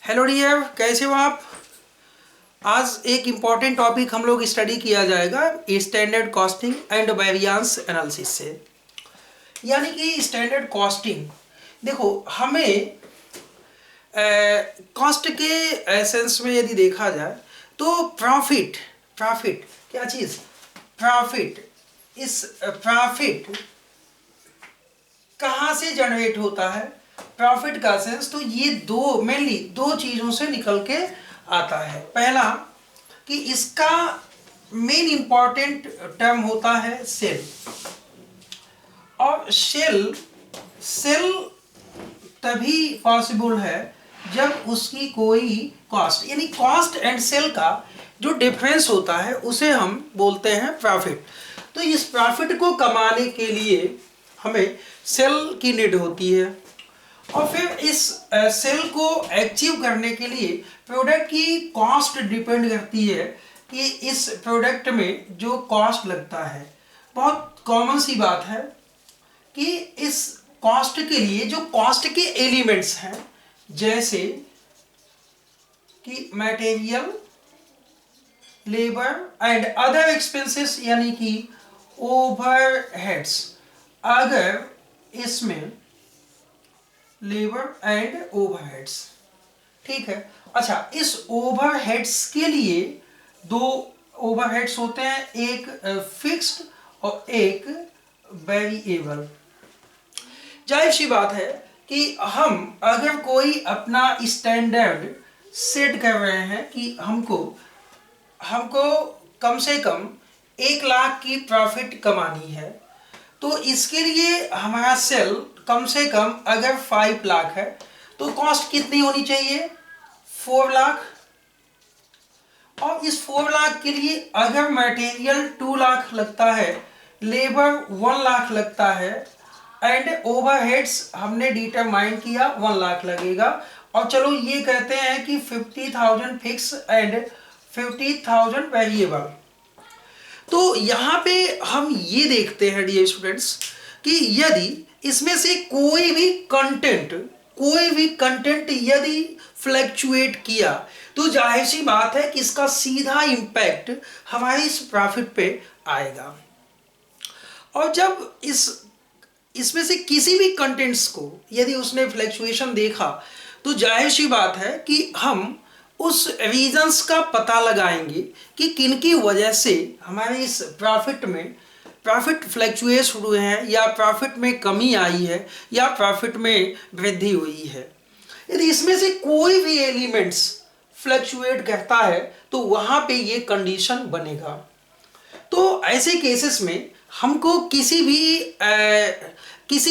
Hello dear, कैसे हो आप। आज एक इम्पॉर्टेंट टॉपिक हम लोग स्टडी किया जाएगा standard costing and variance analysis से। यानी कि स्टैंडर्ड कॉस्टिंग, देखो हमें कॉस्ट के एसेंस में यदि देखा जाए तो प्रॉफिट प्रॉफिट क्या चीज़, प्रॉफिट, इस प्रॉफिट कहाँ से जनरेट होता है। प्रॉफिट का सेंस तो ये दो मेनली दो चीज़ों से निकल के आता है। पहला कि इसका मेन इंपॉर्टेंट टर्म होता है सेल, और सेल सेल तभी पॉसिबल है जब उसकी कोई कॉस्ट, यानी कॉस्ट एंड सेल का जो डिफरेंस होता है उसे हम बोलते हैं प्रॉफिट। तो इस प्रॉफिट को कमाने के लिए हमें सेल की नीड होती है, और फिर इस सेल को अचीव करने के लिए प्रोडक्ट की कॉस्ट डिपेंड करती है कि इस प्रोडक्ट में जो कॉस्ट लगता है। बहुत कॉमन सी बात है कि इस कॉस्ट के लिए जो कॉस्ट के एलिमेंट्स हैं, जैसे कि material, labour and other expenses, यानी कि ओवरहेड्स, अगर इसमें लेबर एंड ओवरहेड्स, ठीक है। अच्छा, इस ओवरहेड्स के लिए दो ओवरहेड्स होते हैं, एक फिक्स्ड और एक वेरिएबल। जाहिर सी बात है कि हम अगर कोई अपना स्टैंडर्ड सेट कर रहे हैं कि हमको कम से कम 1 लाख की प्रॉफिट कमानी है, तो इसके लिए हमारा सेल कम से कम अगर 5 लाख है तो कॉस्ट कितनी होनी चाहिए, 4 लाख। और इस 4 लाख के लिए अगर मटेरियल 2 लाख लगता है, लेबर 1 लाख लगता है, एंड ओवरहेड्स हमने डिटरमाइन किया 1 लाख लगेगा, और चलो ये कहते हैं कि 50,000 फिक्स एंड 50,000 वेरिएबल। तो यहाँ पे हम ये देखते हैं डियर स्टूडेंट्स कि यदि इसमें से कोई भी कंटेंट यदि फ्लैक्चुएट किया तो जाहिर सी बात है कि इसका सीधा इम्पैक्ट हमारी इस प्रॉफिट पे आएगा। और जब इसमें से किसी भी कंटेंट्स को यदि उसने फ्लैक्चुएशन देखा तो जाहिर सी बात है कि हम उस रीजंस का पता लगाएंगे कि किनकी वजह से हमारे इस प्रॉफिट फ्लैक्चुएट हुए हैं, या प्रॉफिट में कमी आई है, या प्रॉफिट में वृद्धि हुई है। यदि इसमें से कोई भी एलिमेंट्स फ्लैक्चुएट करता है तो वहाँ पे ये कंडीशन बनेगा। तो ऐसे केसेस में हमको किसी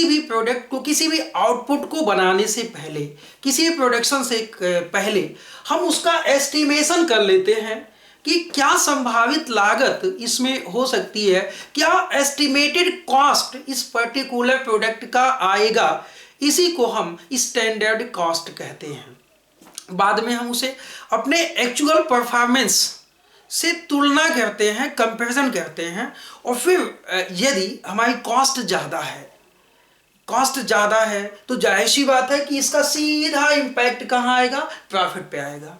भी प्रोडक्ट को, किसी भी आउटपुट को बनाने से पहले, किसी भी प्रोडक्शन से पहले हम उसका एस्टिमेशन कर लेते हैं कि क्या संभावित लागत इसमें हो सकती है, क्या एस्टिमेटेड कॉस्ट इस पर्टिकुलर प्रोडक्ट का आएगा। इसी को हम स्टैंडर्ड कॉस्ट कहते हैं। बाद में हम उसे अपने एक्चुअल परफॉर्मेंस से तुलना करते हैं, कंपैरिजन करते हैं, और फिर यदि हमारी कॉस्ट ज़्यादा है तो जाहिर सी बात है कि इसका सीधा इम्पैक्ट कहाँ आएगा, प्रॉफिट पे आएगा।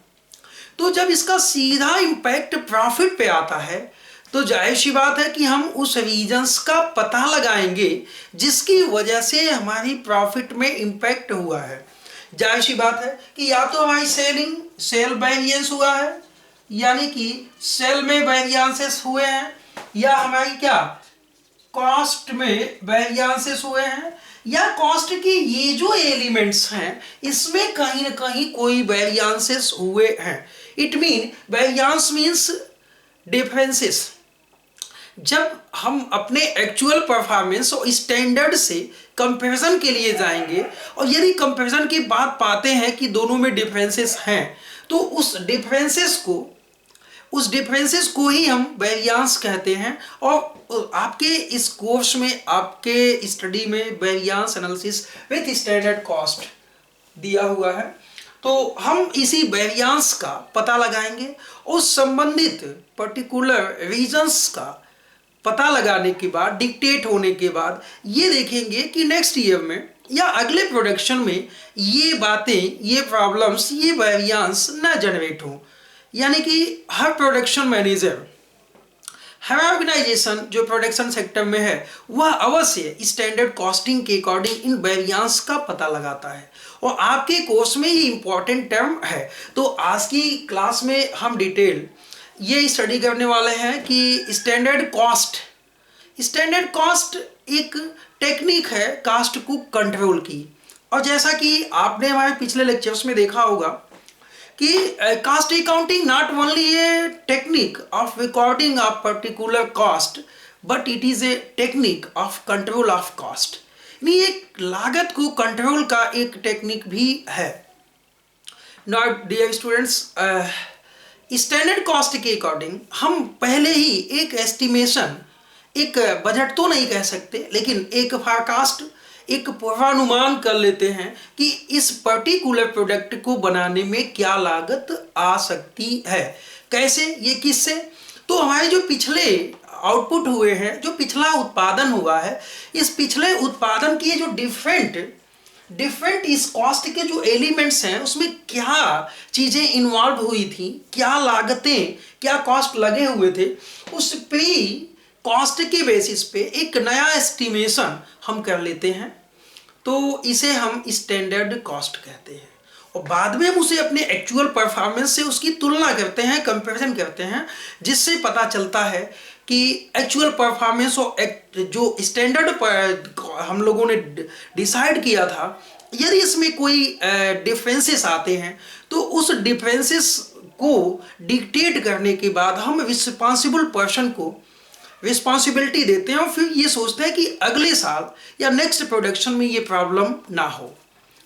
तो जब इसका सीधा इम्पैक्ट प्रॉफिट पे आता है तो जाहिर सी बात है कि हम उस रीजंस का पता लगाएंगे जिसकी वजह से हमारी प्रॉफिट में इम्पैक्ट हुआ है। जाहिर सी बात है कि या तो हमारी सेल वेरिएंस हुआ है, यानी कि सेल में वेरिएंसेस हुए हैं, या हमारी क्या कॉस्ट में वेरिएंसेस हुए हैं, या कॉस्ट के ये जो एलिमेंट्स हैं इसमें कहीं ना कहीं कोई वेरिएंसेस हुए हैं। It mean variance means differences. जब हम अपने एक्चुअल परफॉर्मेंस और स्टैंडर्ड से कंपैरिजन के लिए जाएंगे, और यदि कंपैरिजन के बाद पाते हैं कि दोनों में डिफरेंसेस हैं, तो उस डिफरेंसेस को ही हम वेरिएंस कहते हैं। और आपके इस कोर्स में, आपके स्टडी में variance analysis with standard cost दिया हुआ है। तो हम इसी वेरिएंस का पता लगाएंगे, उस संबंधित पर्टिकुलर रीजंस का पता लगाने के बाद, डिक्टेट होने के बाद ये देखेंगे कि नेक्स्ट ईयर में या अगले प्रोडक्शन में ये बातें, ये प्रॉब्लम्स, ये वेरिएंस न जनरेट हो। यानी कि हर प्रोडक्शन मैनेजर, हर ऑर्गेनाइजेशन जो प्रोडक्शन सेक्टर में है, वह अवश्य स्टैंडर्ड कॉस्टिंग के अकॉर्डिंग इन वेरिएंस का पता लगाता है। और आपके कोर्स में ये इंपॉर्टेंट टर्म है। तो आज की क्लास में हम डिटेल ये स्टडी करने वाले हैं कि स्टैंडर्ड कॉस्ट एक टेक्निक है कास्ट को कंट्रोल की। और जैसा कि आपने हमारे पिछले लेक्चर्स में देखा होगा कि cost accounting not only a technique of recording of particular cost, but it is a technique of control of cost. यानी एक लागत को कंट्रोल का एक टेक्निक भी है। Not dear students, standard cost के अकॉर्डिंग हम पहले ही एक एस्टिमेशन, एक बजट तो नहीं कह सकते, लेकिन एक फोरकास्ट, एक पूर्वानुमान कर लेते हैं कि इस पर्टिकुलर प्रोडक्ट को बनाने में क्या लागत आ सकती है। कैसे? ये किससे? तो हमारे जो पिछले आउटपुट हुए हैं, जो पिछला उत्पादन हुआ है, इस पिछले उत्पादन की जो डिफरेंट इस कॉस्ट के जो एलिमेंट्स हैं, उसमें क्या चीज़ें इन्वॉल्व हुई थी, क्या लागतें, क्या कॉस्ट लगे हुए थे, उस प्री कॉस्ट के बेसिस पे एक नया एस्टिमेशन हम कर लेते हैं। तो इसे हम स्टैंडर्ड कॉस्ट कहते हैं। और बाद में हम उसे अपने एक्चुअल परफॉर्मेंस से उसकी तुलना करते हैं, कंपैरिजन करते हैं, जिससे पता चलता है कि एक्चुअल परफॉर्मेंस और जो स्टैंडर्ड हम लोगों ने डिसाइड किया था, यदि इसमें कोई डिफरेंसेस आते हैं तो उस डिफरेंसेस को डिक्टेट करने के बाद हम रिस्पॉन्सिबल पर्सन को रिस्पॉन्सिबिलिटी देते हैं और फिर ये सोचते हैं कि अगले साल या नेक्स्ट प्रोडक्शन में ये प्रॉब्लम ना हो,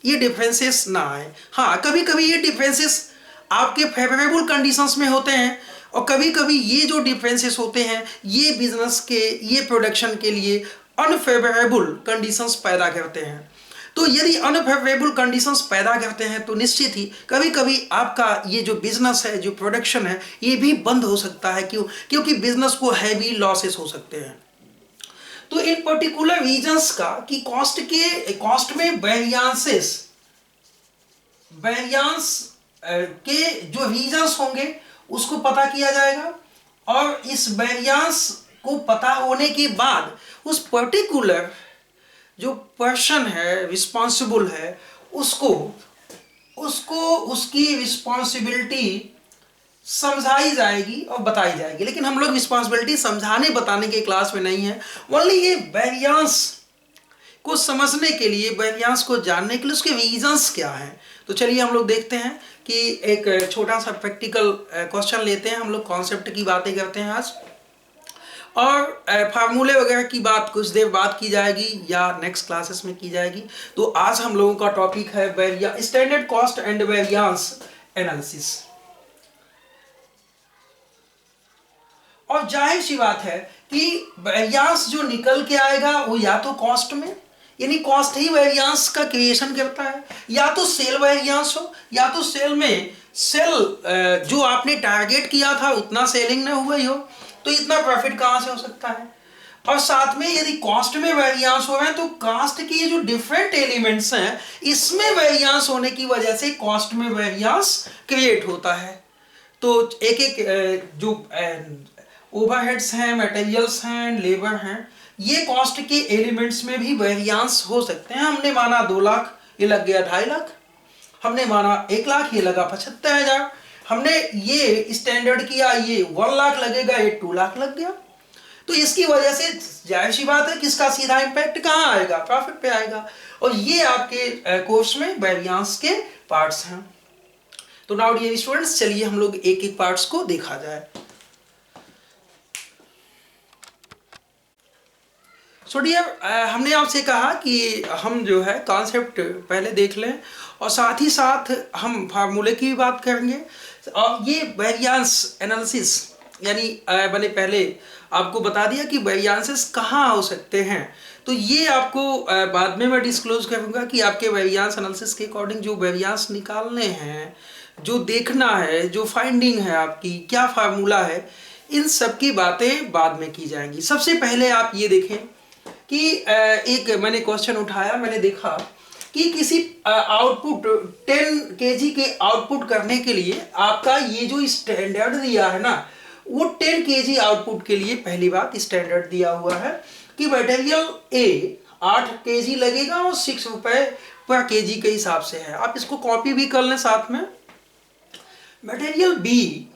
ये डिफरेंसेस ना आए। हाँ, कभी कभी ये डिफरेंसेस आपके फेवरेबल कंडीशंस में होते हैं और कभी कभी ये जो डिफरेंसेस होते हैं ये बिजनेस के, ये प्रोडक्शन के लिए अनफेवरेबल कंडीशंस पैदा करते हैं। तो यदि अनफेवरेबल कंडीशंस पैदा करते हैं तो निश्चित ही कभी कभी आपका ये जो बिजनेस है, जो प्रोडक्शन है, ये भी बंद हो सकता है। क्यों? क्योंकि बिजनेस को हैवी लॉसेस हो सकते हैं। तो इन पर्टिकुलर रीजंस का कि कॉस्ट में वेरिएंस के जो रीजंस होंगे उसको पता किया जाएगा। और इस वेरिएंस को पता होने के बाद उस पर्टिकुलर जो पर्सन है, रिस्पॉन्सिबल है, उसको उसकी रिस्पॉन्सिबिलिटी समझाई जाएगी और बताई जाएगी। लेकिन हम लोग रिस्पॉन्सिबिलिटी समझाने बताने के क्लास में नहीं है, ओनली ये वेरिएंस को समझने के लिए, वेरिएंस को जानने के लिए उसके रीजंस क्या हैं। तो चलिए हम लोग देखते हैं कि एक छोटा सा प्रैक्टिकल क्वेश्चन लेते हैं। हम लोग कॉन्सेप्ट की बातें करते हैं आज, और फार्मूले वगैरह की बात कुछ देर बाद की जाएगी या नेक्स्ट क्लासेस में की जाएगी। तो आज हम लोगों का टॉपिक है standard cost and variance analysis. और जाहिर सी बात है कि वेरिएंस जो निकल के आएगा वो या तो कॉस्ट में, यानी कॉस्ट ही वेरिएंस का क्रिएशन करता है, या तो सेल वेरिएंस हो, या तो सेल में जो आपने टारगेट किया था उतना सेलिंग ना हुआ ही हो, तो इतना प्रॉफिट कहाँ से हो सकता है। और साथ में यदि कॉस्ट में वेरिएंस हो रहे हैं तो कॉस्ट के जो डिफरेंट एलिमेंट्स हैं इसमें वेरिएंस होने की वजह से कॉस्ट में वेरिएंस क्रिएट होता है। तो एक एक जो ओवरहेड्स हैं, मटेरियल्स हैं, लेबर हैं, ये कॉस्ट के एलिमेंट्स में भी वेरिएंस हो सकते हैं। हमने माना 2 लाख, ये लग गया 2.5 लाख। हमने माना 1 लाख, ये लगा 75,000। हमने ये स्टैंडर्ड किया, ये 1 लाख लगेगा, ये 2 लाख लग गया। तो इसकी वजह से जाहिर सी बात है कि इसका सीधा इम्पैक्ट कहाँ आएगा? प्रॉफिट पे आएगा। और ये आपके कोर्स में वेरिएंस के पार्ट्स हैं। तो नाउ डियर स्टूडेंट्स, चलिए हम लोग एक एक पार्ट्स को देखा जाए। सो डियर, हमने आपसे कहा कि हम जो है कॉन्सेप्ट पहले देख लें और साथ ही साथ हम फार्मूले की भी बात करेंगे। और ये वेरिएंस एनालिसिस, यानी मैंने पहले आपको बता दिया कि वेरिएंसेस कहाँ हो सकते हैं। तो ये आपको बाद में मैं डिस्क्लोज करूँगा कि आपके वेरिएंस एनालिसिस के अकॉर्डिंग जो वेरिएंस निकालने हैं, जो देखना है, जो फाइंडिंग है आपकी, क्या फार्मूला है, इन सब की बातें बाद में की जाएंगी। सबसे पहले आप ये देखें कि एक मैंने क्वेश्चन उठाया, मैंने देखा कि किसी आउटपुट 10 केजी के आउटपुट करने के लिए आपका ये जो स्टैंडर्ड दिया है ना, वो 10 केजी आउटपुट के लिए पहली बात स्टैंडर्ड दिया हुआ है कि मटेरियल ए 8 केजी लगेगा और 6 रुपए पर केजी के हिसाब से है। आप इसको कॉपी भी कर लें साथ में। मटेरियल बी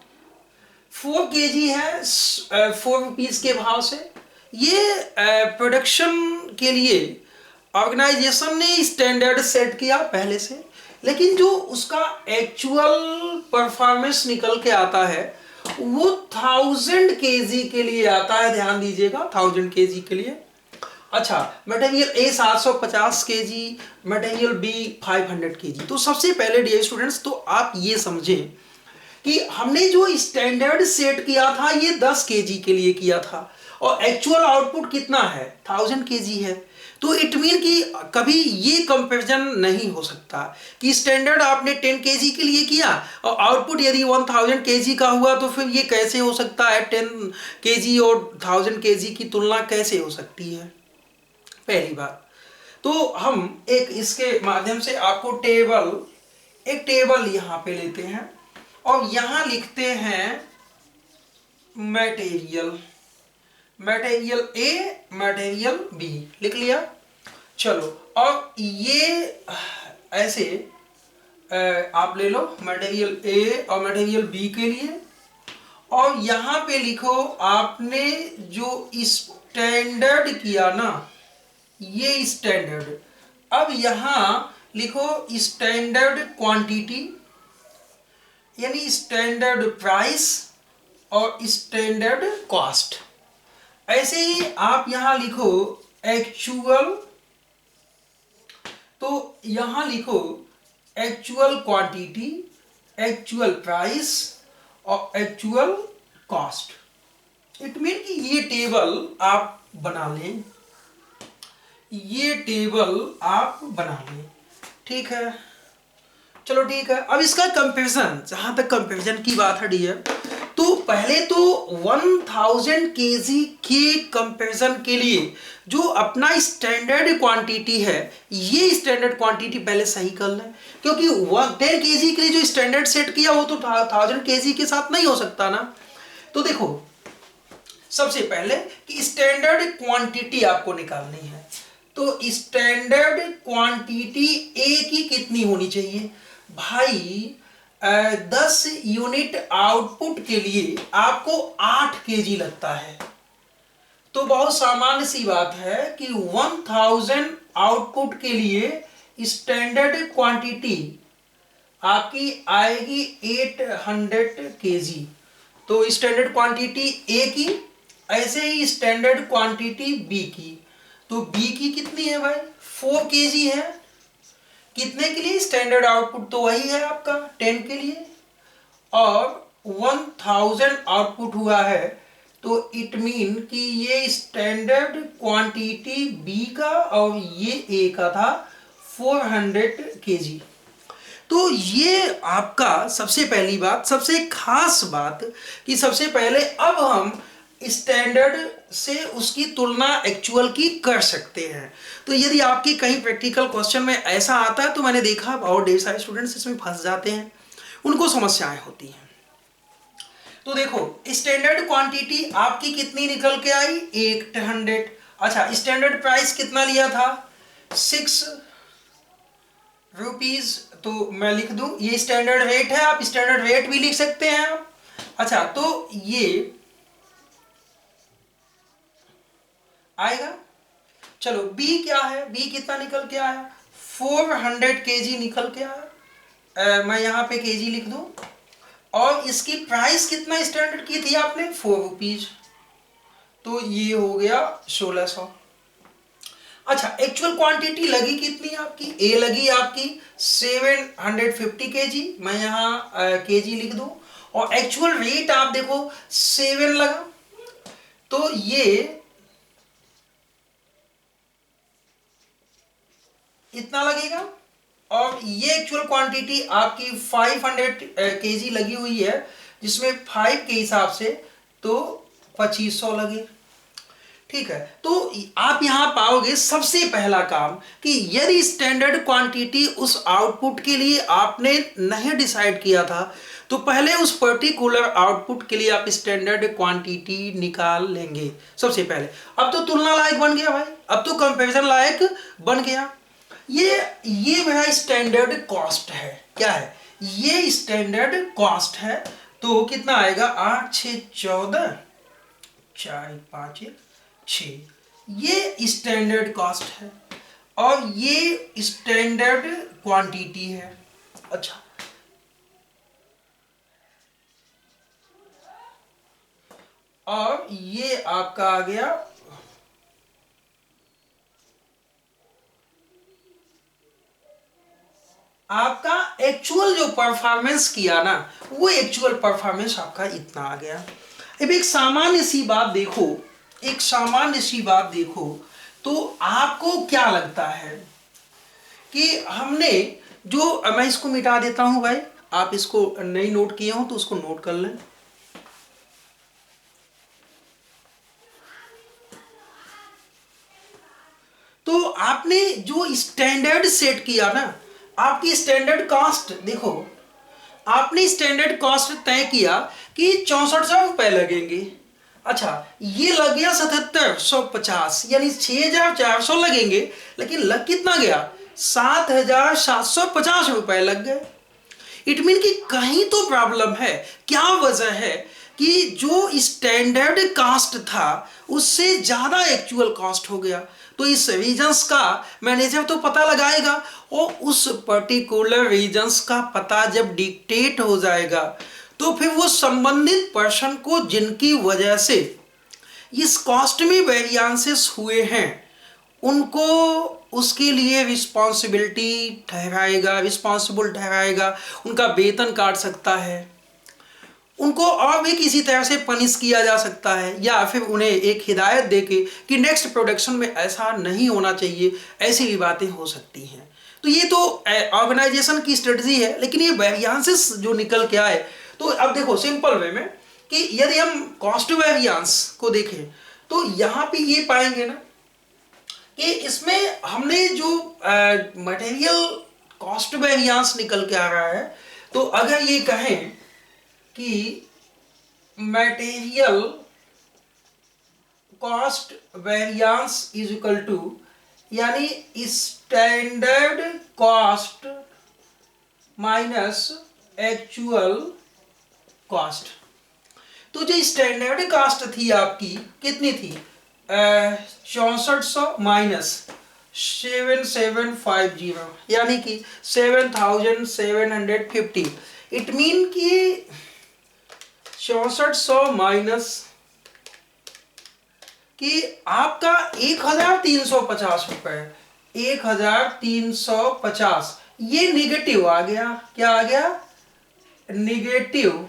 4 केजी है 4 रुपीज के भाव से। ये प्रोडक्शन के लिए ऑर्गेनाइजेशन ने स्टैंडर्ड सेट किया पहले से, लेकिन जो उसका एक्चुअल परफॉर्मेंस निकल के आता है वो 1000 केजी के लिए आता है। ध्यान दीजिएगा, 1000 केजी के लिए। अच्छा, material A 750 KG, material B 500 KG. तो सबसे पहले डियर स्टूडेंट्स, तो आप ये समझें कि हमने जो स्टैंडर्ड सेट किया था ये 10 केजी के लिए किया था और एक्चुअल आउटपुट कितना है, 1000 केजी है। तो इट मीन कि कभी ये कंपैरिजन नहीं हो सकता कि स्टैंडर्ड आपने 10 केजी के लिए किया और आउटपुट यदि 1000 केजी का हुआ, तो फिर ये कैसे हो सकता है, 10 केजी और 1000 केजी की तुलना कैसे हो सकती है, पहली बात। तो हम एक इसके माध्यम से आपको एक टेबल यहाँ पे लेते हैं और यहाँ लिखते हैं मटेरियल ए, मटेरियल बी, लिख लिया। चलो, और ये ऐसे आप ले लो मटेरियल ए और मटेरियल बी के लिए, और यहाँ पे लिखो आपने जो स्टैंडर्ड किया ना, ये स्टैंडर्ड। अब यहाँ लिखो स्टैंडर्ड क्वांटिटी यानी स्टैंडर्ड प्राइस और स्टैंडर्ड कॉस्ट। ऐसे ही आप यहां लिखो एक्चुअल, तो यहां लिखो एक्चुअल क्वांटिटी, एक्चुअल प्राइस और एक्चुअल कॉस्ट। इट मीन कि ये टेबल आप बना लें, ये टेबल आप बना लें, ठीक है। चलो ठीक है। अब इसका कंपैरिजन, जहां तक कंपैरिजन की बात है डियर, तो पहले तो 1000 केजी के कंपैरिजन के लिए जो अपना स्टैंडर्ड क्वांटिटी है, ये स्टैंडर्ड क्वांटिटी पहले सही कर लें, क्योंकि 10 केजी के लिए जो स्टैंडर्ड सेट किया वो तो 1000 केजी के साथ नहीं हो सकता ना। तो देखो, सबसे पहले कि स्टैंडर्ड क्वांटिटी आपको निकालनी है, तो स्टैंडर्ड क्वांटिटी ए की कितनी होनी चाहिए भाई, 10 यूनिट आउटपुट के लिए आपको 8 केजी लगता है। तो बहुत सामान्य सी बात है कि 1000 आउटपुट के लिए स्टैंडर्ड क्वांटिटी आपकी आएगी 800 केजी। तो स्टैंडर्ड क्वांटिटी ए की, ऐसे ही स्टैंडर्ड क्वांटिटी बी की। तो बी की कितनी है भाई, 4 केजी है। कितने के लिए, स्टैंडर्ड आउटपुट तो वही है आपका 10 के लिए, और 1000 आउटपुट हुआ है, तो इट मीन कि ये स्टैंडर्ड क्वांटिटी बी का और ये ए का था 400 केजी। तो ये आपका सबसे पहली बात, सबसे खास बात कि सबसे पहले अब हम स्टैंडर्ड से उसकी तुलना एक्चुअल की कर सकते हैं। तो यदि आपकी कहीं प्रैक्टिकल क्वेश्चन में ऐसा आता है, तो मैंने देखा और ढेर सारे स्टूडेंट्स इसमें फंस जाते हैं, उनको समस्याएं होती हैं। तो देखो, स्टैंडर्ड क्वांटिटी आपकी कितनी निकल के आई, 800। अच्छा, स्टैंडर्ड प्राइस कितना लिया था, 6 रुपीज। तो मैं लिख दूं, ये स्टैंडर्ड रेट है, आप स्टैंडर्ड रेट भी लिख सकते हैं आप। अच्छा, तो ये आएगा। चलो, बी क्या है, बी कितना निकल के आया, 400 केजी निकल के आया। मैं यहाँ पे केजी लिख दूं, और इसकी प्राइस कितना स्टैंडर्ड की थी आपने, 4 रुपीज। तो ये हो गया 1600। अच्छा, एक्चुअल क्वांटिटी लगी कितनी आपकी, ए लगी आपकी 750 केजी। मैं यहाँ केजी लिख दूं, और एक्चुअल रेट आप देखो 7 लगा, तो ये इतना लगेगा। और ये एक्चुअल क्वांटिटी आपकी 500 केजी लगी हुई है, जिसमें 5 के हिसाब से तो 2500 लगे। ठीक है, तो आप यहां पाओगे सबसे पहला काम कि यदि स्टैंडर्ड क्वांटिटी उस आउटपुट के लिए आपने नहीं डिसाइड किया था तो पहले उस पर्टिकुलर आउटपुट के लिए आप स्टैंडर्ड क्वांटिटी निकाल लेंगे सबसे पहले। अब तो तुलना लायक बन गया भाई, अब तो कंपैरिजन लायक बन गया। ये मेरा स्टैंडर्ड कॉस्ट है। क्या है ये? स्टैंडर्ड कॉस्ट है। तो कितना आएगा? 8 6 14 4 5 6। ये स्टैंडर्ड कॉस्ट है और ये स्टैंडर्ड क्वांटिटी है। अच्छा, और ये आपका आ गया आपका एक्चुअल जो परफॉर्मेंस किया ना, वो एक्चुअल परफॉर्मेंस आपका इतना आ गया। अब एक सामान्य सी बात देखो, एक सामान्य सी बात देखो, तो आपको क्या लगता है कि हमने जो, मैं इसको मिटा देता हूं भाई, आप इसको नहीं नोट किए हो तो उसको नोट कर लें। तो आपने जो स्टैंडर्ड सेट किया ना, आपकी स्टैंडर्ड कॉस्ट देखो, आपने स्टैंडर्ड कॉस्ट तय किया कि 6400 रुपए लगेंगे। अच्छा, ये लग गया 7750, यानी 6400 लगेंगे, लेकिन लग कितना गया? 7750 रुपए लग गए। इट मीन कि कहीं तो प्रॉब्लम है। क्या वजह है कि जो स्टैंडर्ड कॉस्ट था उससे ज्यादा एक्चुअल कॉस्ट हो गया। तो इस रीजंस का मैनेजर तो पता लगाएगा, और उस पर्टिकुलर रीजंस का पता जब डिक्टेट हो जाएगा तो फिर वो संबंधित पर्सन को जिनकी वजह से इस कॉस्ट में वेरिएंसेस हुए हैं उनको उसके लिए रिस्पॉन्सिबिलिटी ठहराएगा, रिस्पॉन्सिबल ठहराएगा, उनका वेतन काट सकता है, उनको और भी किसी तरह से पनिश किया जा सकता है, या फिर उन्हें एक हिदायत देके कि नेक्स्ट प्रोडक्शन में ऐसा नहीं होना चाहिए, ऐसी भी बातें हो सकती हैं। तो ये तो ऑर्गेनाइजेशन की स्ट्रेटजी है, लेकिन ये वेरिएंसेस जो निकल के आए, तो अब देखो सिंपल वे में कि यदि हम कॉस्ट वेरिएंस को देखें तो यहाँ पे ये पाएंगे ना कि इसमें हमने जो मटेरियल कॉस्ट वेरिएंस निकल के आ रहा है, तो अगर ये कहें कि material cost variance is equal to, यानी standard cost minus actual cost. तो जो स्टैंडर्ड कॉस्ट थी आपकी कितनी थी? 6400 माइनस 7750, यानी कि 7750। इट मीन कि 6400 माइनस कि आपका 1350 रुपए, 1350, ये निगेटिव आ गया। क्या आ गया? निगेटिव,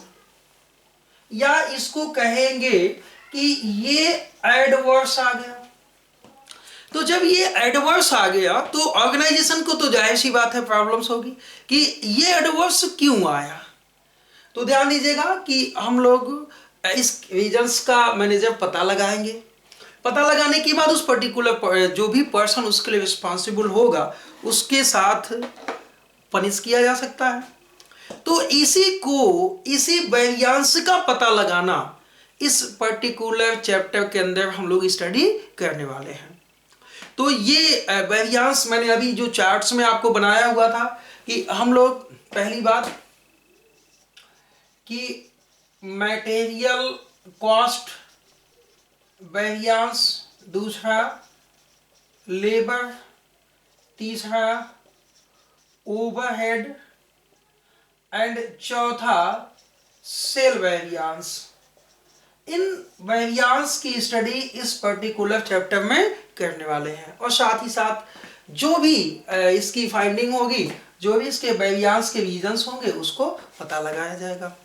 या इसको कहेंगे कि ये एडवर्स आ गया। तो जब ये एडवर्स आ गया तो ऑर्गेनाइजेशन को तो जाहिर सी बात है प्रॉब्लम्स होगी कि ये एडवर्स क्यों आया। तो ध्यान दीजिएगा कि हम लोग इस रीजंस का मैनेजर पता लगाएंगे। पता लगाने के बाद उस पर्टिकुलर जो भी पर्सन उसके लिए रिस्पॉन्सिबल होगा उसके साथ पनिश किया जा सकता है। तो इसी वेरिएंस का पता लगाना इस पर्टिकुलर चैप्टर के अंदर हम लोग स्टडी करने वाले हैं। तो ये वेरिएंस मैंने अभी जो चार्ट्स में आपको बनाया हुआ था कि हम लोग पहली बात कि मटेरियल कॉस्ट वेरिएंस, दूसरा लेबर, तीसरा ओवरहेड एंड चौथा सेल वेरिएंस। इन वेरिएंस की स्टडी इस पर्टिकुलर चैप्टर में करने वाले हैं, और साथ ही साथ जो भी इसकी फाइंडिंग होगी, जो भी इसके वेरिएंस के रीजंस होंगे उसको पता लगाया जाएगा।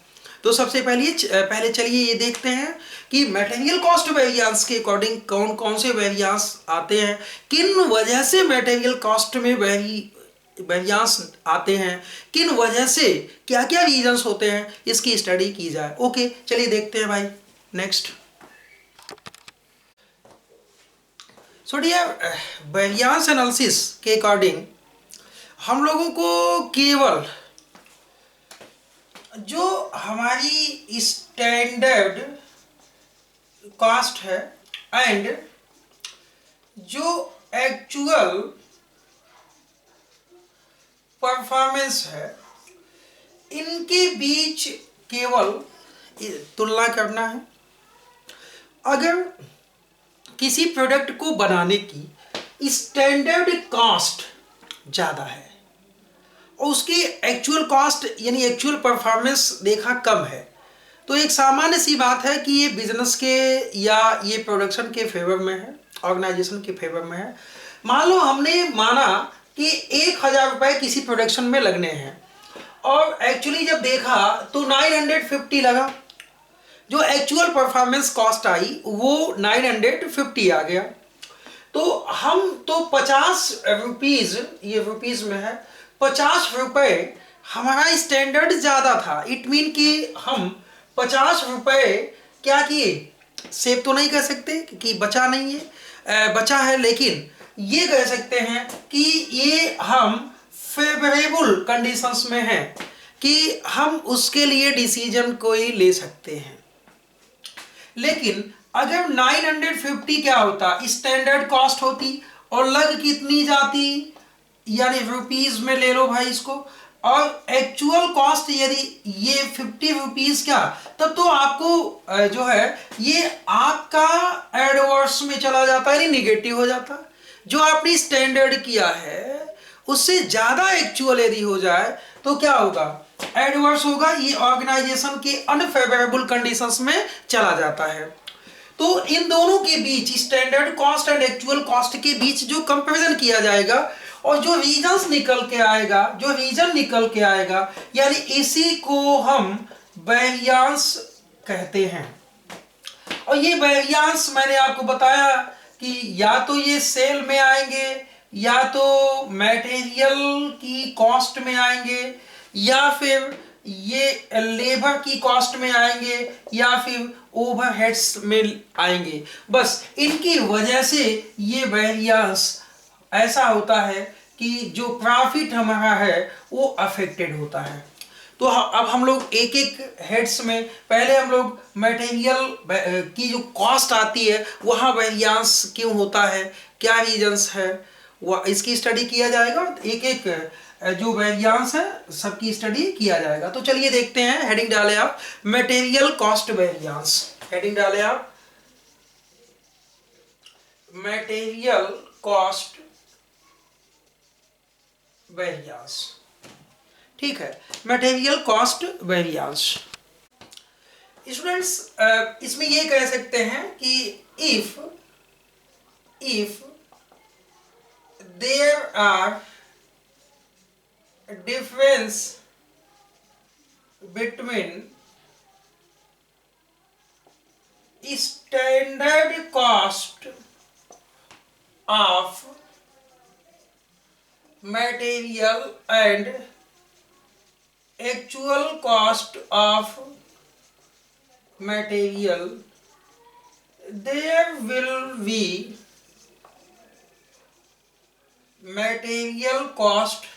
तो सबसे पहले चलिए ये देखते हैं कि मटेरियल कॉस्ट वेरिएंस के अकॉर्डिंग कौन कौन से वेरिएंस आते हैं, किन वजह से मटेरियल कॉस्ट में वेरिएंस आते हैं, किन वजह से क्या क्या रीजंस होते हैं, इसकी स्टडी की जाए। ओके, चलिए देखते हैं भाई। Next, so dear, variance analysis के अकॉर्डिंग हम लोगों को केवल जो हमारी स्टैंडर्ड कॉस्ट है एंड जो एक्चुअल परफॉर्मेंस है, इनके बीच केवल तुलना करना है। अगर किसी प्रोडक्ट को बनाने की स्टैंडर्ड कॉस्ट ज़्यादा है और उसकी एक्चुअल कॉस्ट यानी एक्चुअल परफॉर्मेंस देखा कम है, तो एक सामान्य सी बात है कि ये बिजनेस के या ये प्रोडक्शन के फेवर में है, ऑर्गेनाइजेशन के फेवर में है। मान लो हमने माना कि 1000 रुपये किसी प्रोडक्शन में लगने हैं और एक्चुअली जब देखा तो 950 लगा, जो एक्चुअल परफॉर्मेंस कॉस्ट आई वो 950 आ गया। तो हम तो 50 रुपीज़, ये रुपीज़ में है, 50 रुपये हमारा स्टैंडर्ड ज़्यादा था। इट मीन कि हम 50 रुपये क्या किए, सेव तो नहीं कह सकते कि बचा नहीं है, बचा है, लेकिन ये कह सकते हैं कि ये हम फेवरेबल कंडीशंस में हैं कि हम उसके लिए डिसीजन कोई ले सकते हैं। लेकिन अगर 950 क्या होता, स्टैंडर्ड कॉस्ट होती और लग कितनी जाती, यानी रुपीज़ में ले लो भाई इसको, और एक्चुअल कॉस्ट यदि ये 50 रुपीज़ क्या, तब तो आपको जो है ये आपका एडवर्स में चला जाता है, यानी निगेटिव हो जाता। जो आपने स्टैंडर्ड किया है उससे ज़्यादा एक्चुअल यदि हो जाए तो क्या होगा, एडवर्स होगा, ये ऑर्गेनाइजेशन के अनफेवरेबल कंडीशंस में चला जाता है। तो इन दोनों के बीच, standard cost and actual cost के बीच जो कंपैरिजन किया जाएगा और जो रीजन्स निकल के आएगा, जो रीजन निकल के आएगा, यानी इसी को हम वेरिएंस कहते हैं। और ये वेरिएंस मैंने आपको बताया कि या तो ये सेल में आएंगे, या तो मटेरियल की कॉस्ट में आएंगे, या फिर ये लेबर की कॉस्ट में आएंगे, या फिर ओवरहेड्स में आएंगे। बस इनकी वजह से ये वेरिएंस ऐसा होता है कि जो प्रॉफिट हमारा है वो अफेक्टेड होता है। तो अब हम लोग एक एक हेड्स में, पहले हम लोग मटेरियल की जो कॉस्ट आती है वहाँ वेरिएंस क्यों होता है, क्या रीजंस है, वो इसकी स्टडी किया जाएगा। एक एक जो वेरिएंस है सबकी स्टडी किया जाएगा। तो चलिए देखते हैं, हेडिंग डालें आप, मटेरियल कॉस्ट वेरिएंस। हेडिंग डालें आप, मटेरियल कॉस्ट वेरिएंस। ठीक है, मटेरियल कॉस्ट वेरिएंस। स्टूडेंट्स, इसमें ये कह सकते हैं कि if there are difference between standard cost of material and actual cost of material, there will be material cost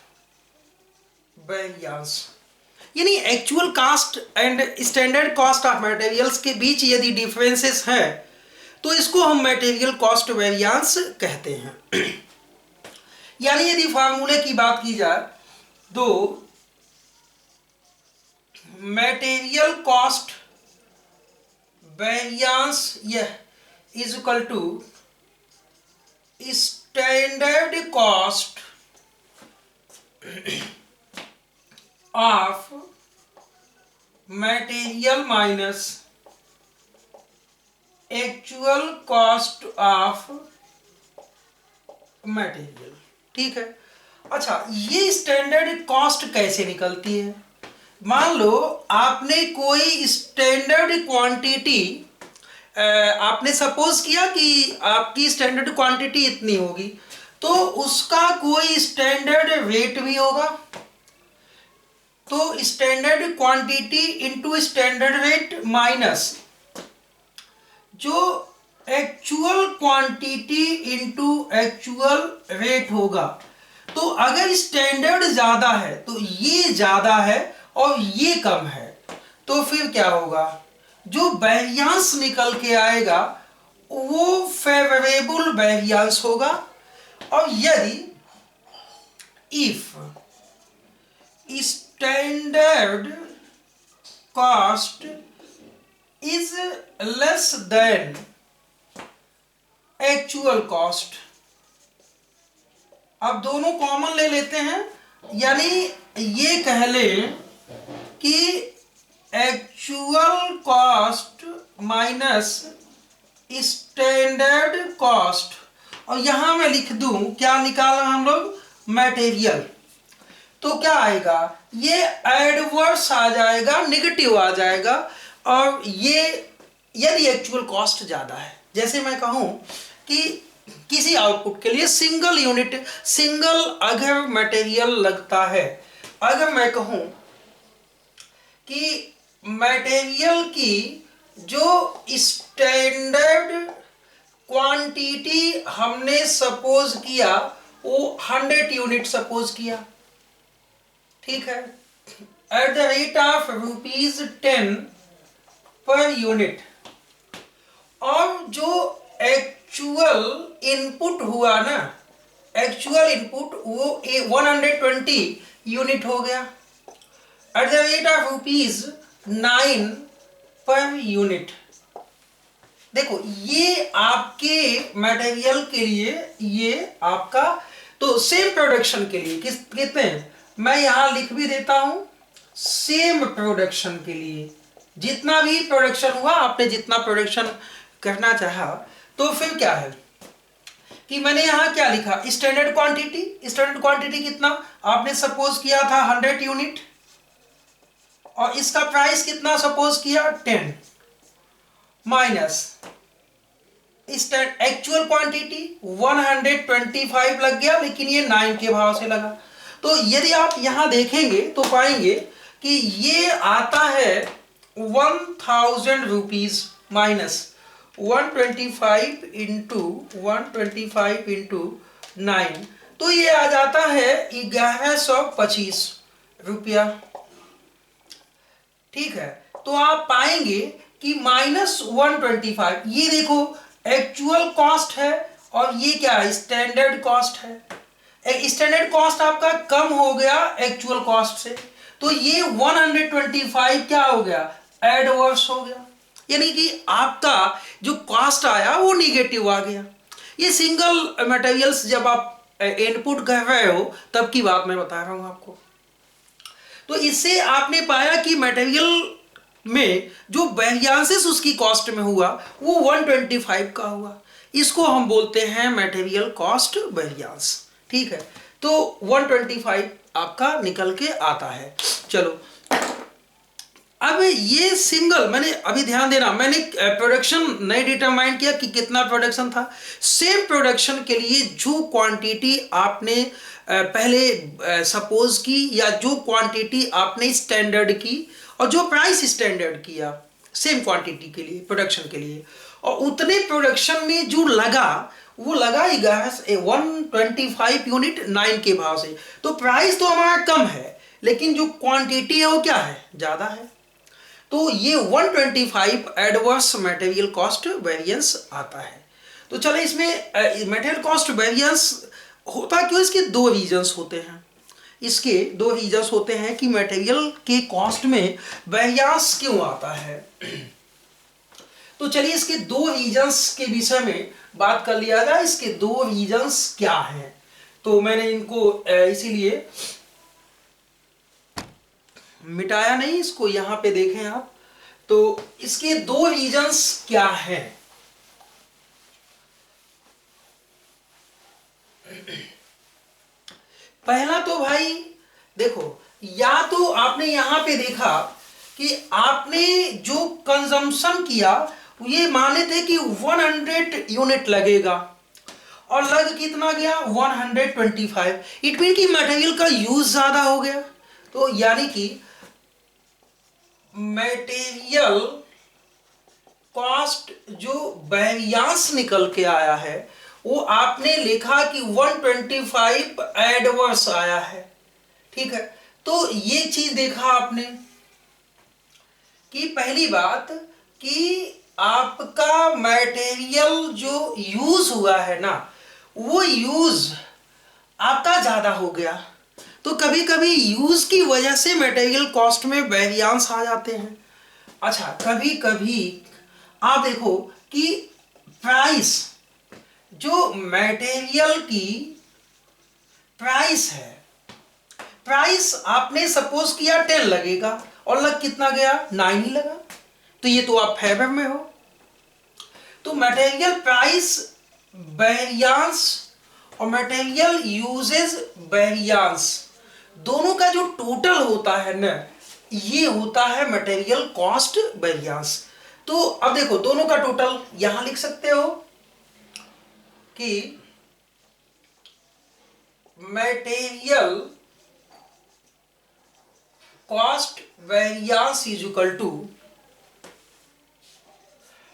variance. यानी actual cost and standard cost of materials के बीच यदि डिफरेंसेस हैं तो इसको हम मटेरियल कॉस्ट वेरिएंस कहते हैं। यानी यदि फार्मूले की बात की जाए तो मटेरियल कॉस्ट वेरिएंस यह is equal to standard cost of material minus actual cost of material। ठीक है, अच्छा ये स्टैंडर्ड कॉस्ट कैसे निकलती है? मान लो आपने कोई स्टैंडर्ड क्वांटिटी, आपने सपोज किया कि आपकी स्टैंडर्ड क्वांटिटी इतनी होगी, तो उसका कोई स्टैंडर्ड रेट भी होगा। तो standard quantity into standard rate minus जो actual quantity into actual rate होगा। तो अगर स्टैंडर्ड ज्यादा है तो ये ज्यादा है और ये कम है, तो फिर क्या होगा, जो वेरिएंस निकल के आएगा वो फेवरेबल वेरिएंस होगा। और यदि if standard cost is less than actual cost, अब दोनों कॉमन ले लेते हैं, यानी ये कह लें कि actual cost minus standard cost, और यहां मैं लिख दूं क्या निकाला हम लोग, मटेरियल। तो क्या आएगा, ये एडवर्स आ जाएगा, नेगेटिव आ जाएगा। और ये यदि एक्चुअल कॉस्ट ज्यादा है, जैसे मैं कहूं कि किसी आउटपुट के लिए सिंगल यूनिट, सिंगल अगर मटेरियल लगता है, अगर मैं कहूं कि मटेरियल की जो स्टैंडर्ड क्वांटिटी हमने सपोज किया वो 100 यूनिट सपोज किया, ठीक है, at the rate of ₹10 per unit, और जो एक्चुअल इनपुट हुआ ना, एक्चुअल इनपुट वो 120 यूनिट हो गया at the rate of ₹9 per unit. देखो ये आपके मटेरियल के लिए, ये आपका, तो सेम प्रोडक्शन के लिए कितने, मैं यहां लिख भी देता हूं, सेम प्रोडक्शन के लिए जितना भी प्रोडक्शन हुआ, आपने जितना प्रोडक्शन करना चाहा, तो फिर क्या है कि मैंने यहां क्या लिखा, स्टैंडर्ड क्वांटिटी, स्टैंडर्ड क्वांटिटी कितना आपने सपोज किया था 100 यूनिट, और इसका प्राइस कितना सपोज किया 10, माइनस एक्चुअल क्वांटिटी 125 लग गया, लेकिन ये 9 के भाव से लगा। तो यदि आप यहां देखेंगे तो पाएंगे कि ये आता है 1000 रुपीज माइनस 125 इंटू 9, तो ये आ जाता है 1125 रुपया, ठीक है। तो आप पाएंगे कि -125, ये देखो एक्चुअल कॉस्ट है और ये क्या है, स्टैंडर्ड कॉस्ट है। स्टैंडर्ड कॉस्ट आपका कम हो गया एक्चुअल कॉस्ट से, तो ये 125 क्या हो गया, एडवर्स हो गया, यानी कि आपका जो कॉस्ट आया वो निगेटिव आ गया। ये सिंगल मटेरियल्स जब आप इनपुट कर रहे हो तब की बात मैं बता रहा हूं आपको। तो इससे आपने पाया कि मटेरियल में जो वेरिएंसेस उसकी कॉस्ट में हुआ वो 125 का हुआ, इसको हम बोलते हैं मटेरियल कॉस्ट वेरिएंस, ठीक है। तो 125 आपका निकल के आता है। चलो अब ये सिंगल, मैंने अभी ध्यान देना, मैंने प्रोडक्शन नहीं डिटरमाइन किया कि कितना प्रोडक्शन था। सेम प्रोडक्शन के लिए जो क्वांटिटी आपने पहले सपोज की, या जो क्वांटिटी आपने स्टैंडर्ड की, और जो प्राइस स्टैंडर्ड किया सेम क्वांटिटी के लिए, प्रोडक्शन के लिए, और उतने प्रोडक्शन में जो लगा वो लगा 125 यूनिट 9 के भाव से। तो प्राइस तो हमारा कम है, लेकिन जो क्वांटिटी है वो क्या है, ज्यादा है। तो ये 125 एडवर्स मटेरियल कॉस्ट वेरिएंस आता है। तो चलो इसमें मटेरियल कॉस्ट वेरिएंस होता क्यों, इसके दो रीजंस होते हैं। इसके दो रीजंस होते हैं कि मटेरियल के कॉस्ट में वेरिएंस क्यों आता है। तो चलिए इसके दो रीजंस के विषय में बात कर लिया जाए, इसके दो रीजंस क्या हैं। तो मैंने इनको इसीलिए मिटाया नहीं, इसको यहां पे देखें आप। तो इसके दो रीजंस क्या हैं। पहला तो भाई देखो, या तो आपने यहां पे देखा कि आपने जो कंजम्पशन किया ये माने थे कि 100 यूनिट लगेगा, और लग कितना गया 125। इट मीन कि मटेरियल का यूज ज्यादा हो गया। तो यानी कि मटेरियल कॉस्ट जो वेरियांस निकल के आया है वो आपने लिखा कि 125 एडवर्स आया है। ठीक है, तो ये चीज देखा आपने कि पहली बात कि आपका मटेरियल जो यूज हुआ है ना, वो यूज आपका ज्यादा हो गया। तो कभी कभी यूज की वजह से मटेरियल कॉस्ट में वेरिएंस आ जाते हैं। अच्छा, कभी कभी आप देखो कि प्राइस, जो मटेरियल की प्राइस है, प्राइस आपने सपोज किया 10 लगेगा और लग कितना गया, 9 ही लगा, तो ये तो आप फेवर में हो। तो मटेरियल प्राइस वेरिएंस और मटेरियल यूजेस वेरिएंस दोनों का जो टोटल होता है ना, ये होता है मटेरियल कॉस्ट वेरिएंस। तो अब देखो दोनों का टोटल यहां लिख सकते हो कि material cost variance is equal to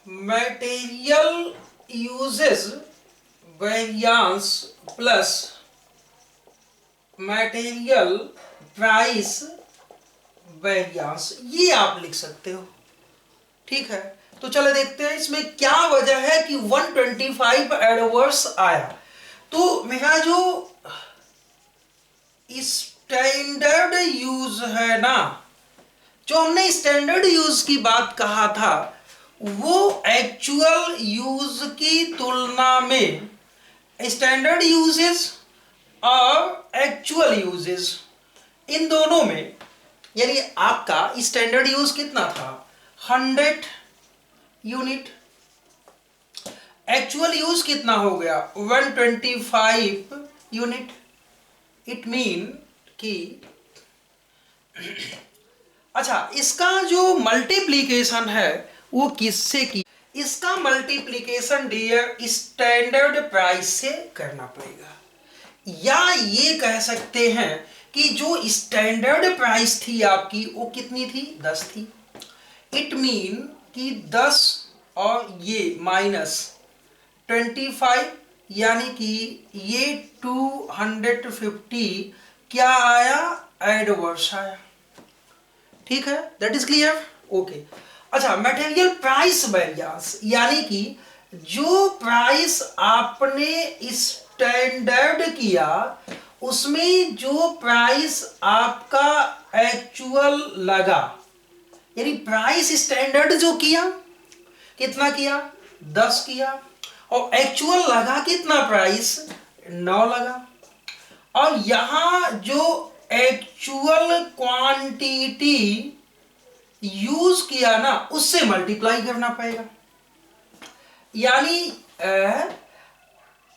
material usages variance plus material price variance, ये आप लिख सकते हो। ठीक है, तो चलो देखते हैं इसमें क्या वजह है कि 125 एडवर्स आया। तो मेरा जो स्टैंडर्ड यूज है ना, जो हमने स्टैंडर्ड यूज की बात कहा था, वो एक्चुअल यूज की तुलना में स्टैंडर्ड यूजेस और एक्चुअल यूजेस, इन दोनों में, यानी आपका स्टैंडर्ड यूज कितना था 100 यूनिट, एक्चुअल यूज कितना हो गया 125 यूनिट। इट मीन कि अच्छा, इसका जो मल्टीप्लीकेशन है वो किससे की, इसका मल्टीप्लीकेशन डियर स्टैंडर्ड प्राइस से करना पड़ेगा, या ये कह सकते हैं कि जो स्टैंडर्ड प्राइस थी आपकी वो कितनी थी, 10 थी। इट मीन कि 10 और ये माइनस 25, यानी कि ये 250 क्या आया, एडवर्स आया। ठीक है, दैट इज क्लियर, ओके। अच्छा, मटेरियल प्राइस वेरिएंस, यानी कि जो प्राइस आपने स्टैंडर्ड किया उसमें जो प्राइस आपका एक्चुअल लगा, यानी प्राइस स्टैंडर्ड जो किया कितना किया, 10 किया, और एक्चुअल लगा कितना प्राइस, 9 लगा। और यहां जो एक्चुअल क्वांटिटी यूज किया ना, उससे मल्टीप्लाई करना पड़ेगा, यानी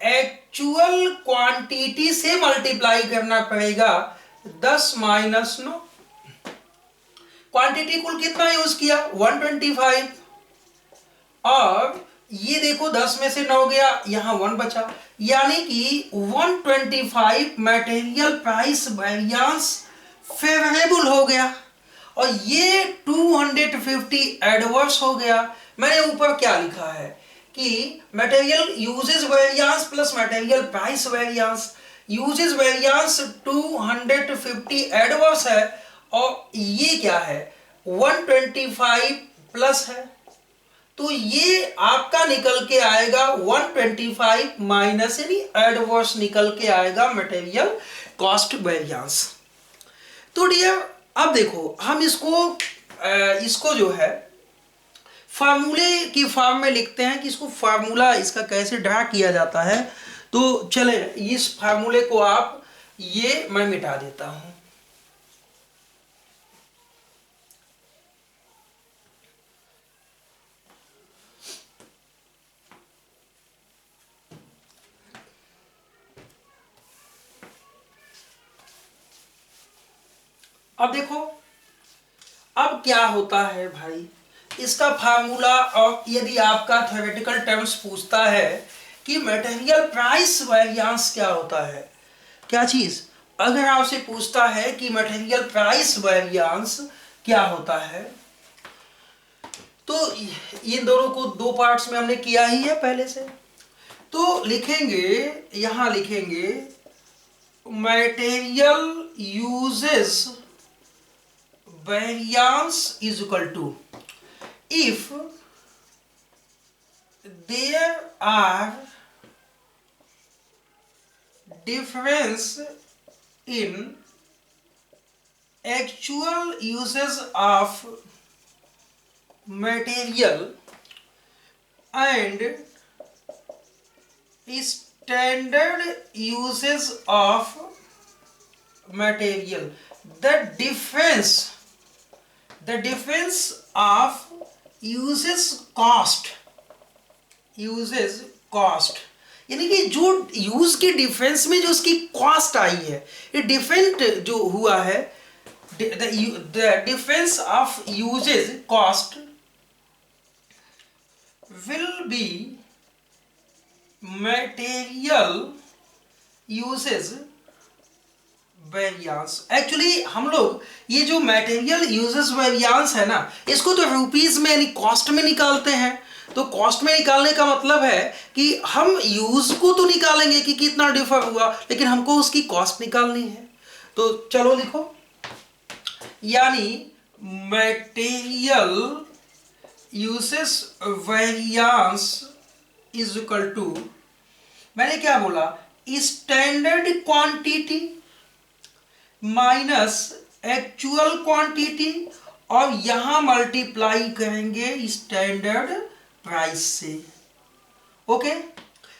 एक्चुअल क्वांटिटी से मल्टीप्लाई करना पड़ेगा 10 माइनस 9। क्वांटिटी कुल कितना यूज किया 125, और ये देखो 10 में से 9 गया, यहां 1 बचा, यानी कि 125 मटेरियल प्राइस वेरिएंस फेवरेबल हो गया, और ये 250 एडवर्स हो गया। मैंने ऊपर क्या लिखा है कि material usages variance plus material price variance, uses variance 250 adverse है, और ये क्या है 125 प्लस है, तो ये आपका निकल के आएगा 125 माइनस, यानी एडवर्स निकल के आएगा मटेरियल कॉस्ट वेरिएंस। तो डियर अब देखो हम इसको जो है फार्मूले की फॉर्म में लिखते हैं कि इसको फार्मूला इसका कैसे ड्रा किया जाता है। तो चले इस फार्मूले को आप, ये मैं मिटा देता हूं। अब देखो अब क्या होता है भाई, इसका फार्मूला, और यदि आपका थ्योरेटिकल टर्म्स पूछता है कि मटेरियल प्राइस वेरिएंस क्या होता है, क्या चीज, अगर आपसे पूछता है कि मटेरियल प्राइस वेरिएंस क्या होता है, तो इन दोनों को दो पार्ट्स में हमने किया ही है पहले से। तो लिखेंगे, यहां लिखेंगे material usages variance is equal to if there are difference in actual uses of material and standard uses of material, the difference of uses cost यानी कि जो यूज के डिफरेंस में जो उसकी कॉस्ट आई है, ये डिफरेंट जो हुआ है, the difference of uses cost will be material usage variance. Actually हम लोग ये जो मटेरियल यूजेस वेरियांस है ना, इसको तो रुपीस में यानी कॉस्ट में निकालते हैं। तो कॉस्ट में निकालने का मतलब है कि हम यूज को तो निकालेंगे कि कितना डिफर हुआ, लेकिन हमको उसकी कॉस्ट निकालनी है। तो चलो लिखो, यानी material usage variance is equal to, मैंने क्या बोला, standard quantity minus actual quantity, और यहां मल्टीप्लाई करेंगे स्टैंडर्ड प्राइस से। ओके,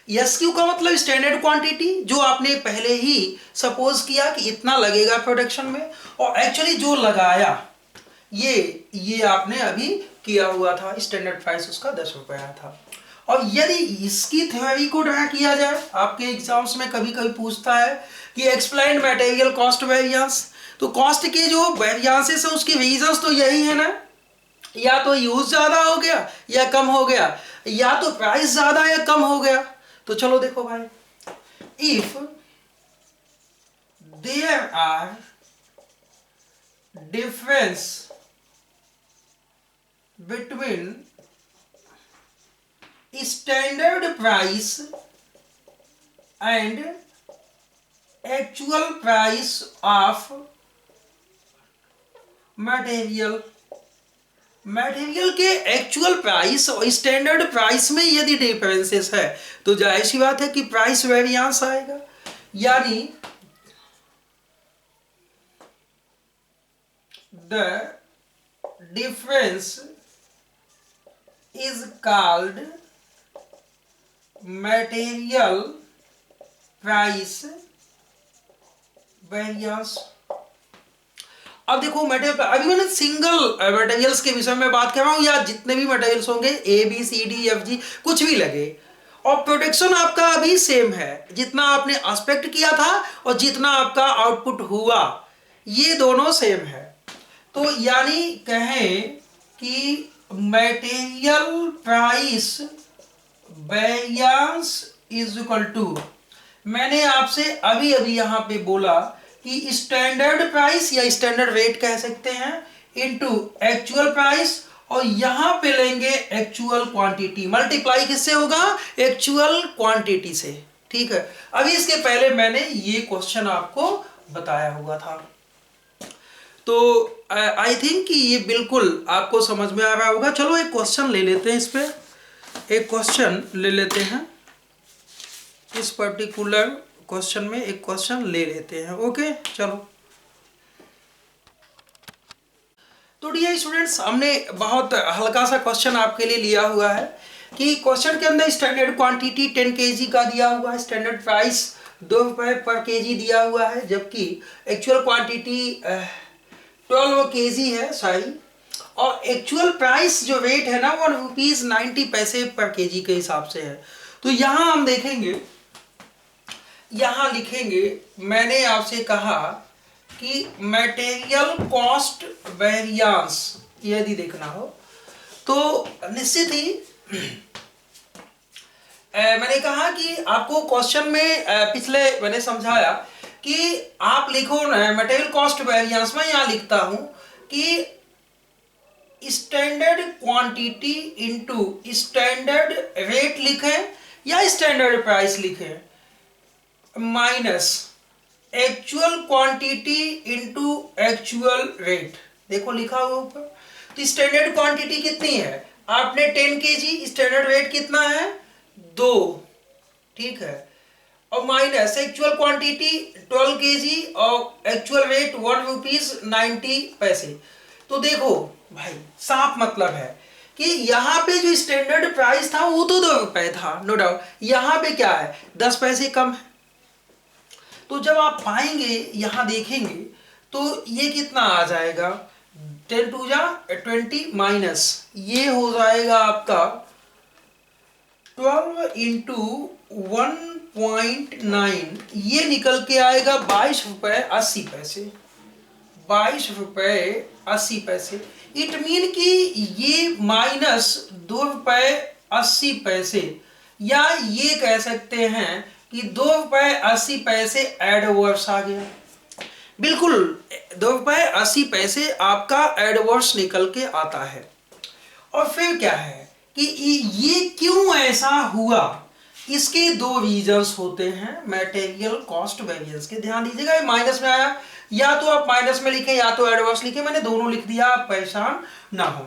एस क्यू का मतलब स्टैंडर्ड क्वांटिटी, जो आपने पहले ही सपोज किया कि इतना लगेगा प्रोडक्शन में, और एक्चुअली जो लगाया ये आपने अभी किया हुआ था, स्टैंडर्ड प्राइस उसका 10 रुपया था। और यदि इसकी थ्योरी को ड्रा किया जाए, आपके एग्जाम्स में कभी कभी पूछता है कि एक्सप्लेन मटेरियल कॉस्ट वेरिएंस, तो कॉस्ट के जो वेरिएंसेस है उसकी रीजंस तो यही है ना, या तो यूज ज्यादा हो गया या कम हो गया, या तो प्राइस ज्यादा या कम हो गया। तो चलो देखो भाई, if there are difference between standard price and actual price of material, material के एक्चुअल प्राइस और स्टैंडर्ड प्राइस में यदि डिफरेंसेस है तो जाहिर सी बात है कि प्राइस वेरिएंस आएगा। यानी the difference is called material price variance. अब देखो मटेरियल, अभी मैंने सिंगल मटेरियल्स के विषय में बात कर रहा हूं, या जितने भी मटेरियल्स होंगे A B C D F G कुछ भी लगे, और प्रोडक्शन आपका अभी सेम है, जितना आपने एक्सपेक्ट किया था और जितना आपका आउटपुट हुआ ये दोनों सेम है। तो यानी कहें कि material price variance is equal to, मैंने आपसे अभी अभी यहां पे बोला कि स्टैंडर्ड प्राइस या स्टैंडर्ड रेट कह सकते हैं इनटू एक्चुअल प्राइस, और यहां पे लेंगे एक्चुअल क्वांटिटी, मल्टीप्लाई किससे होगा, एक्चुअल क्वांटिटी से। ठीक है, अभी इसके पहले मैंने ये क्वेश्चन आपको बताया हुआ था, तो आई थिंक कि ये बिल्कुल आपको समझ में आ रहा होगा। चलो एक क्वेश्चन ले लेते हैं, इस पे एक क्वेश्चन ले लेते हैं, इस पर्टिकुलर क्वेश्चन में एक क्वेश्चन ले लेते हैं। ओके चलो, तो डियर स्टूडेंट्स, हमने बहुत हल्का सा क्वेश्चन आपके लिए लिया हुआ है कि क्वेश्चन के अंदर स्टैंडर्ड क्वांटिटी 10 kg का दिया हुआ है, स्टैंडर्ड प्राइस 2 रुपये पर kg दिया हुआ है, जबकि एक्चुअल क्वांटिटी 12 kg है सॉरी, और एक्चुअल प्राइस जो रेट है ना वो ₹90 पर kg के हिसाब से है। तो यहाँ हम देखेंगे, यहाँ लिखेंगे, मैंने आपसे कहा कि मटेरियल कॉस्ट वेरिएंस यदि देखना हो तो निश्चित ही मैंने कहा कि आपको क्वेश्चन में पिछले मैंने समझाया कि आप लिखो ना मटेरियल कॉस्ट वेरिएंस, में यहाँ लिखता हूं कि standard quantity into standard rate लिखें या स्टैंडर्ड प्राइस लिखें, minus actual quantity into actual rate. देखो लिखा हुआ ऊपर। तो स्टैंडर्ड क्वांटिटी कितनी है आपने 10 kg, स्टैंडर्ड रेट कितना है 2, ठीक है, और माइनस एक्चुअल क्वांटिटी 12 kg और एक्चुअल रेट 1 रुपीज 90 पैसे। तो देखो भाई साफ मतलब है कि यहाँ पे जो स्टैंडर्ड प्राइस था वो तो 2 रुपए था, नो डाउट, यहाँ पे क्या है 10 पैसे कम है। तो जब आप पाएंगे यहाँ देखेंगे तो ये कितना आ जाएगा 10 टू जा 20 माइनस ये हो जाएगा आपका 12 इंटू 1.9, ये निकल के आएगा 22 रुपए 80 पैसे, 22 रुपए 80 पैसे। इट मीन कि ये माइनस 2 रुपए 80 पैसे, या ये कह सकते हैं कि 2 रुपए 80 पैसे एडवर्स आ गया। बिल्कुल 2 रुपए 80 पैसे आपका एडवर्स निकल के आता है। और फिर क्या है कि ये क्यों ऐसा हुआ, इसके 2 रीजंस होते हैं मटेरियल कॉस्ट वेरिएंस के। ध्यान दीजिएगा ये माइनस में आया, या तो आप माइनस में लिखें या तो एडवर्स लिखें, मैंने दोनों लिख दिया, आप परेशान ना हो।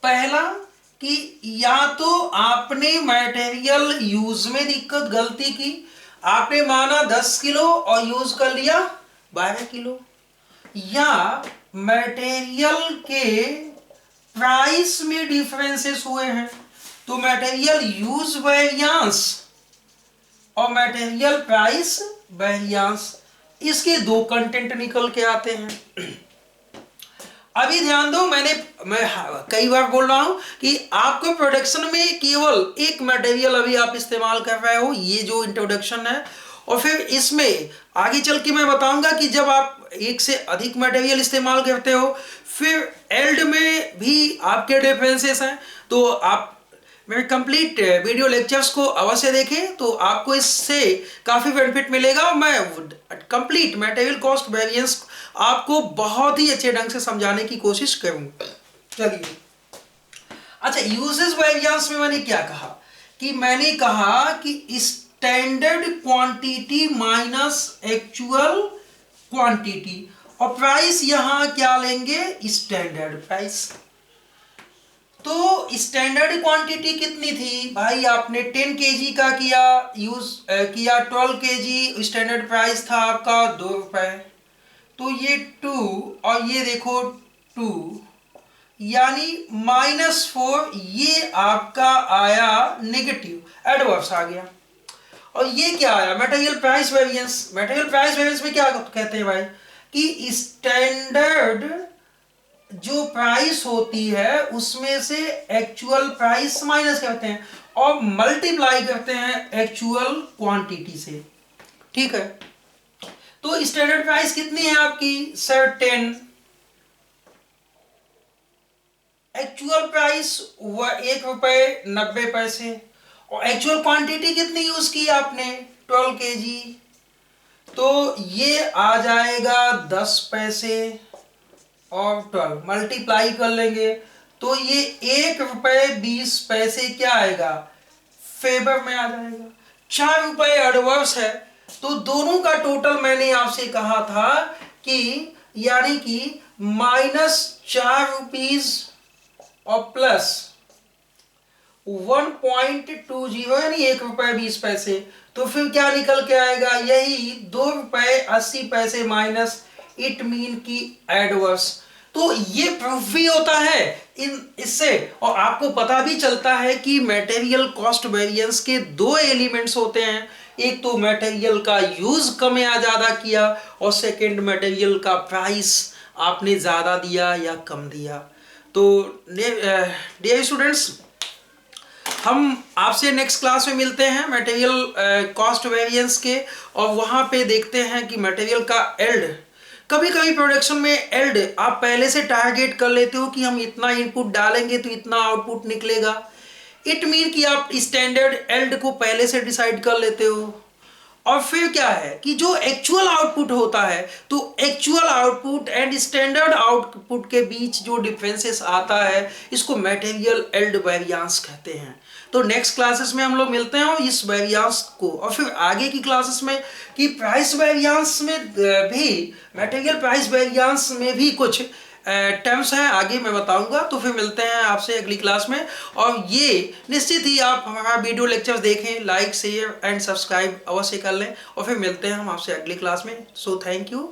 पहला कि या तो आपने मटेरियल यूज में दिक्कत गलती की, आपने माना 10 किलो और यूज कर लिया 12 किलो, या मटेरियल के प्राइस में डिफरेंसेस हुए हैं। तो मटेरियल यूज वेरिएंस और मटेरियल प्राइस वेरिएंस, इसके 2 कंटेंट निकल के आते हैं। अभी ध्यान दो, मैं कई बार बोल रहा हूं कि आपको प्रोडक्शन में केवल एक मटेरियल अभी आप इस्तेमाल कर रहे हो, ये जो इंट्रोडक्शन है, और फिर इसमें आगे चल के मैं बताऊंगा कि जब आप एक से अधिक मटेरियल इस्तेमाल करते हो फिर एल्ड में भी आपके डिफरेंसेस हैं। तो आप मेरे कंप्लीट वीडियो लेक्चर्स को अवश्य देखें, तो आपको इससे काफ़ी बेनिफिट मिलेगा। मैं कंप्लीट मटेरियल कॉस्ट वेरिएंस आपको बहुत ही अच्छे ढंग से समझाने की कोशिश करूंगा। चलिए, अच्छा, यूजेस वेरिएंस में मैंने क्या कहा कि मैंने कहा कि standard quantity minus actual quantity, और प्राइस यहां क्या लेंगे स्टैंडर्ड प्राइस। तो स्टैंडर्ड क्वांटिटी कितनी थी भाई, आपने 10 kg का किया यूज किया, 12 kg स्टैंडर्ड प्राइस था आपका 2 रुपए, तो ये 2 और ये देखो 2 यानी -4, ये आपका आया नेगेटिव एडवर्स आ गया। और ये क्या आया material price variance. Material price variance में क्या कहते हैं भाई कि स्टैंडर्ड जो प्राइस होती है उसमें से एक्चुअल प्राइस माइनस करते हैं और मल्टीप्लाई करते हैं एक्चुअल क्वांटिटी से, ठीक है। तो स्टैंडर्ड प्राइस कितनी है आपकी सर 10, एक्चुअल प्राइस 1 रुपए 90 पैसे, और एक्चुअल क्वांटिटी कितनी यूज की आपने 12 kg, तो ये आ जाएगा 10 पैसे और 12 मल्टीप्लाई कर लेंगे तो ये 1 रुपए 20 पैसे क्या आएगा फेवर में आ जाएगा। 4 रुपए एडवर्स है, तो दोनों का टोटल मैंने आपसे कहा था कि यानी कि -4 रुपीज और प्लस 1.20 यानी 1 रुपए 20 पैसे, तो फिर क्या निकल के आएगा यही 2 रुपए 80 पैसे माइनस, इट मीन की एडवर्स। तो ये प्रूफ भी होता है इससे, और आपको पता भी चलता है कि मटेरियल कॉस्ट वेरिएंस के 2 एलिमेंट्स होते हैं, एक तो मटेरियल का यूज कम या ज्यादा किया, और सेकंड मटेरियल का प्राइस आपने ज्यादा दिया या कम दिया। तो डियर स्टूडेंट्स, हम आपसे नेक्स्ट क्लास में मिलते हैं मटेरियल कॉस्ट वेरिएंस के, और वहां पे देखते हैं कि मटेरियल का एल्ड, कभी कभी प्रोडक्शन में एल्ड आप पहले से टारगेट कर लेते हो कि हम इतना इनपुट डालेंगे तो इतना आउटपुट निकलेगा, इट मीन कि आप स्टैंडर्ड एल्ड को पहले से डिसाइड कर लेते हो, और फिर क्या है कि जो एक्चुअल आउटपुट होता है, तो actual output and standard output के बीच जो डिफरेंसेस आता है, इसको मटेरियल यील्ड वेरिएंस कहते हैं। तो नेक्स्ट क्लासेस में हम लोग मिलते हैं और इस वेरिएंस को, और फिर आगे की क्लासेस में कि प्राइस वेरिएंस में भी, मटेरियल प्राइस वेरिएंस में भी कुछ टर्म्स हैं, आगे मैं बताऊंगा। तो फिर मिलते हैं आपसे अगली क्लास में। और ये निश्चित ही आप हमारा वीडियो लेक्चर्स देखें, लाइक शेयर एंड सब्सक्राइब अवश्य कर लें, और फिर मिलते हैं हम आपसे अगली क्लास में। So thank you.